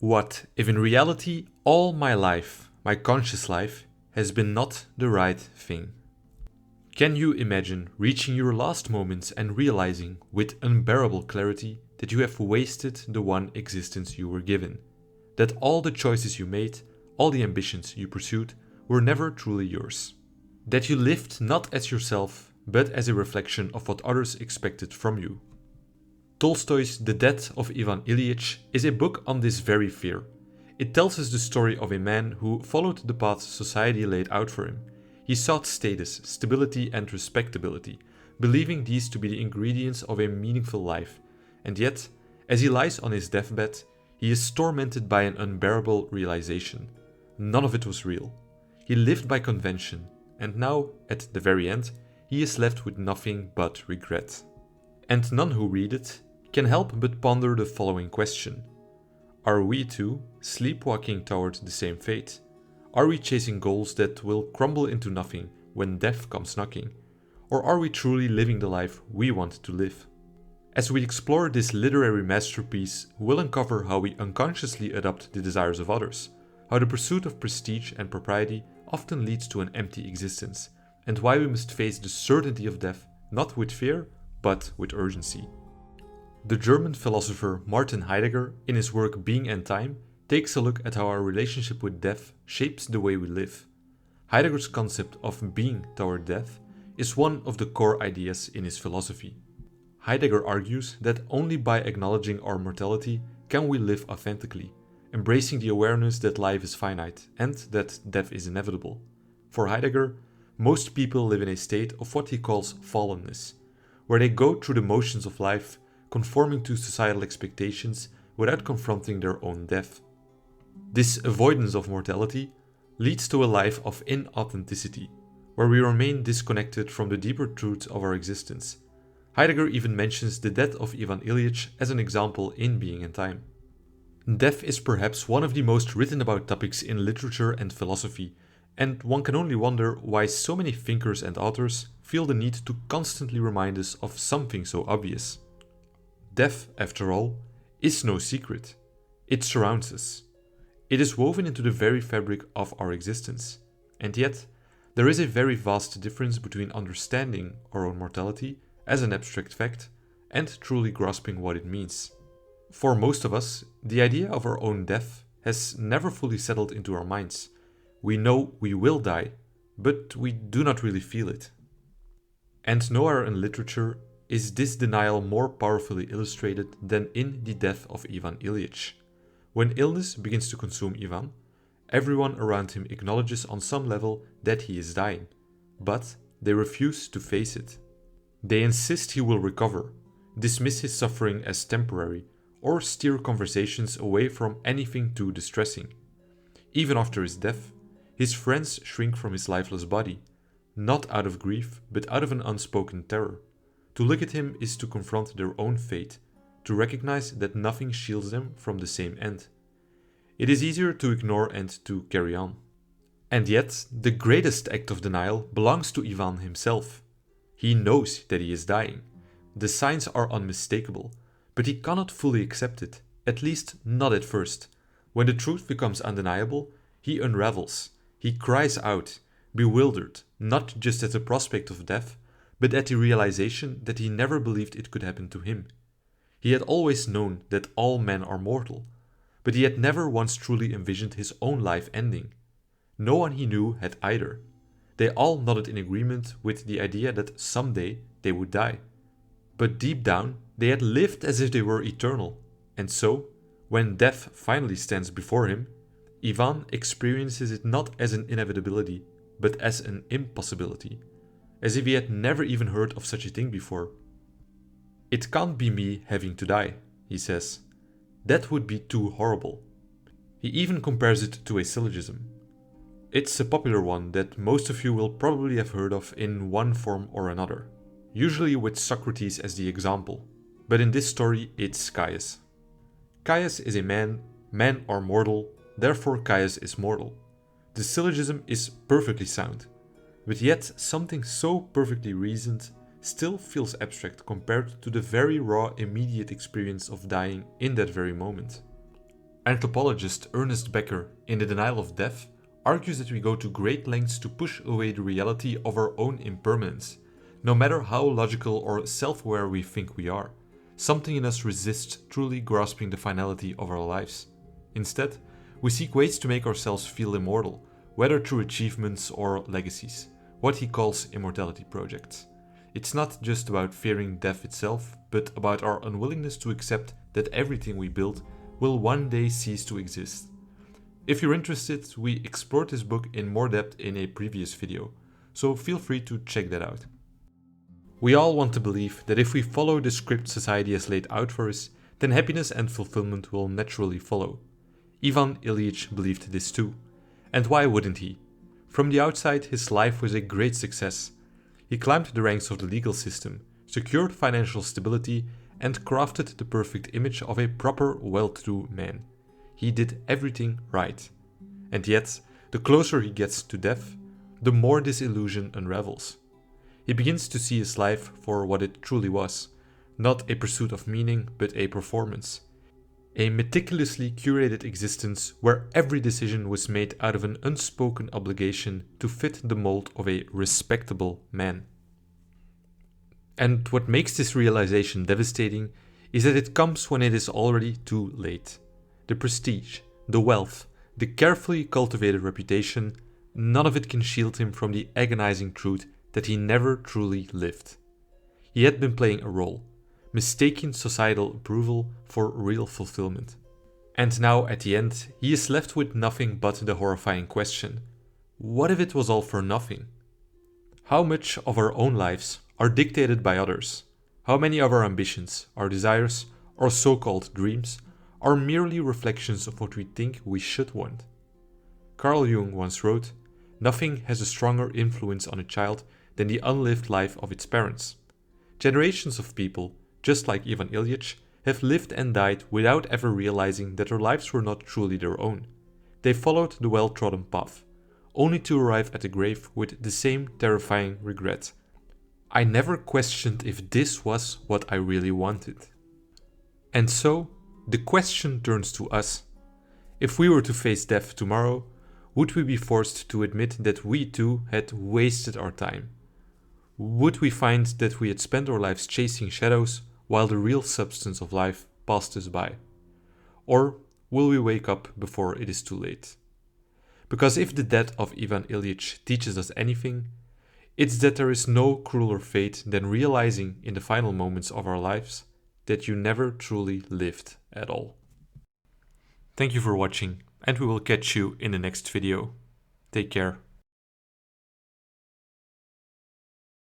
What if in reality all my life, my conscious life, has been not the right thing? Can you imagine reaching your last moments and realizing with unbearable clarity that you have wasted the one existence you were given? That all the choices you made, all the ambitions you pursued, were never truly yours? That you lived not as yourself, but as a reflection of what others expected from you? Tolstoy's The Death of Ivan Ilyich is a book on this very fear. It tells us the story of a man who followed the path society laid out for him. He sought status, stability, and respectability, believing these to be the ingredients of a meaningful life. And yet, as he lies on his deathbed, he is tormented by an unbearable realization. None of it was real. He lived by convention, and now, at the very end, he is left with nothing but regret. And none who read it can help but ponder the following question. Are we too sleepwalking toward the same fate? Are we chasing goals that will crumble into nothing when death comes knocking? Or are we truly living the life we want to live? As we explore this literary masterpiece, we'll uncover how we unconsciously adopt the desires of others, how the pursuit of prestige and propriety often leads to an empty existence, and why we must face the certainty of death not with fear, but with urgency. The German philosopher Martin Heidegger, in his work Being and Time, takes a look at how our relationship with death shapes the way we live. Heidegger's concept of being toward death is one of the core ideas in his philosophy. Heidegger argues that only by acknowledging our mortality can we live authentically, embracing the awareness that life is finite and that death is inevitable. For Heidegger, most people live in a state of what he calls fallenness, where they go through the motions of life, conforming to societal expectations without confronting their own death. This avoidance of mortality leads to a life of inauthenticity, where we remain disconnected from the deeper truths of our existence. Heidegger even mentions the death of Ivan Ilyich as an example in Being and Time. Death is perhaps one of the most written about topics in literature and philosophy, and one can only wonder why so many thinkers and authors feel the need to constantly remind us of something so obvious. Death, after all, is no secret. It surrounds us. It is woven into the very fabric of our existence. And yet, there is a very vast difference between understanding our own mortality as an abstract fact and truly grasping what it means. For most of us, the idea of our own death has never fully settled into our minds. We know we will die, but we do not really feel it. And nowhere in literature is this denial more powerfully illustrated than in The Death of Ivan Ilyich. When illness begins to consume Ivan, everyone around him acknowledges on some level that he is dying, but they refuse to face it. They insist he will recover, dismiss his suffering as temporary, or steer conversations away from anything too distressing. Even after his death, his friends shrink from his lifeless body, not out of grief, but out of an unspoken terror. To look at him is to confront their own fate, to recognize that nothing shields them from the same end. It is easier to ignore and to carry on. And yet, the greatest act of denial belongs to Ivan himself. He knows that he is dying. The signs are unmistakable, but he cannot fully accept it, at least not at first. When the truth becomes undeniable, he unravels. He cries out, bewildered, not just at the prospect of death, but at the realization that he never believed it could happen to him. He had always known that all men are mortal, but he had never once truly envisioned his own life ending. No one he knew had either. They all nodded in agreement with the idea that someday they would die. But deep down, they had lived as if they were eternal, and so, when death finally stands before him, Ivan experiences it not as an inevitability, but as an impossibility, as if he had never even heard of such a thing before. "It can't be me having to die," he says. "That would be too horrible." He even compares it to a syllogism. It's a popular one that most of you will probably have heard of in one form or another, usually with Socrates as the example, but in this story it's Caius. Caius is a man, men are mortal, therefore Caius is mortal. The syllogism is perfectly sound, but yet something so perfectly reasoned still feels abstract compared to the very raw immediate experience of dying in that very moment. Anthropologist Ernest Becker, in The Denial of Death, argues that we go to great lengths to push away the reality of our own impermanence, no matter how logical or self-aware we think we are. Something in us resists truly grasping the finality of our lives. Instead, we seek ways to make ourselves feel immortal, whether through achievements or legacies, what he calls immortality projects. It's not just about fearing death itself, but about our unwillingness to accept that everything we build will one day cease to exist. If you're interested, we explored this book in more depth in a previous video, so feel free to check that out. We all want to believe that if we follow the script society has laid out for us, then happiness and fulfillment will naturally follow. Ivan Ilyich believed this too. And why wouldn't he? From the outside, his life was a great success. He climbed the ranks of the legal system, secured financial stability, and crafted the perfect image of a proper, well-to-do man. He did everything right. And yet, the closer he gets to death, the more this illusion unravels. He begins to see his life for what it truly was, not a pursuit of meaning, but a performance. A meticulously curated existence where every decision was made out of an unspoken obligation to fit the mold of a respectable man. And what makes this realization devastating is that it comes when it is already too late. The prestige, the wealth, the carefully cultivated reputation, none of it can shield him from the agonizing truth that he never truly lived. He had been playing a role, mistaking societal approval for real fulfillment. And now at the end, he is left with nothing but the horrifying question: what if it was all for nothing? How much of our own lives are dictated by others? How many of our ambitions, our desires, our so-called dreams are merely reflections of what we think we should want? Carl Jung once wrote, "Nothing has a stronger influence on a child than the unlived life of its parents." Generations of people, just like Ivan Ilyich, have lived and died without ever realizing that their lives were not truly their own. They followed the well-trodden path, only to arrive at the grave with the same terrifying regret: I never questioned if this was what I really wanted. And so, the question turns to us. If we were to face death tomorrow, would we be forced to admit that we too had wasted our time? Would we find that we had spent our lives chasing shadows while the real substance of life passed us by? Or will we wake up before it is too late? Because if the death of Ivan Ilyich teaches us anything, it's that there is no crueler fate than realizing in the final moments of our lives that you never truly lived at all. Thank you for watching, and we will catch you in the next video. Take care.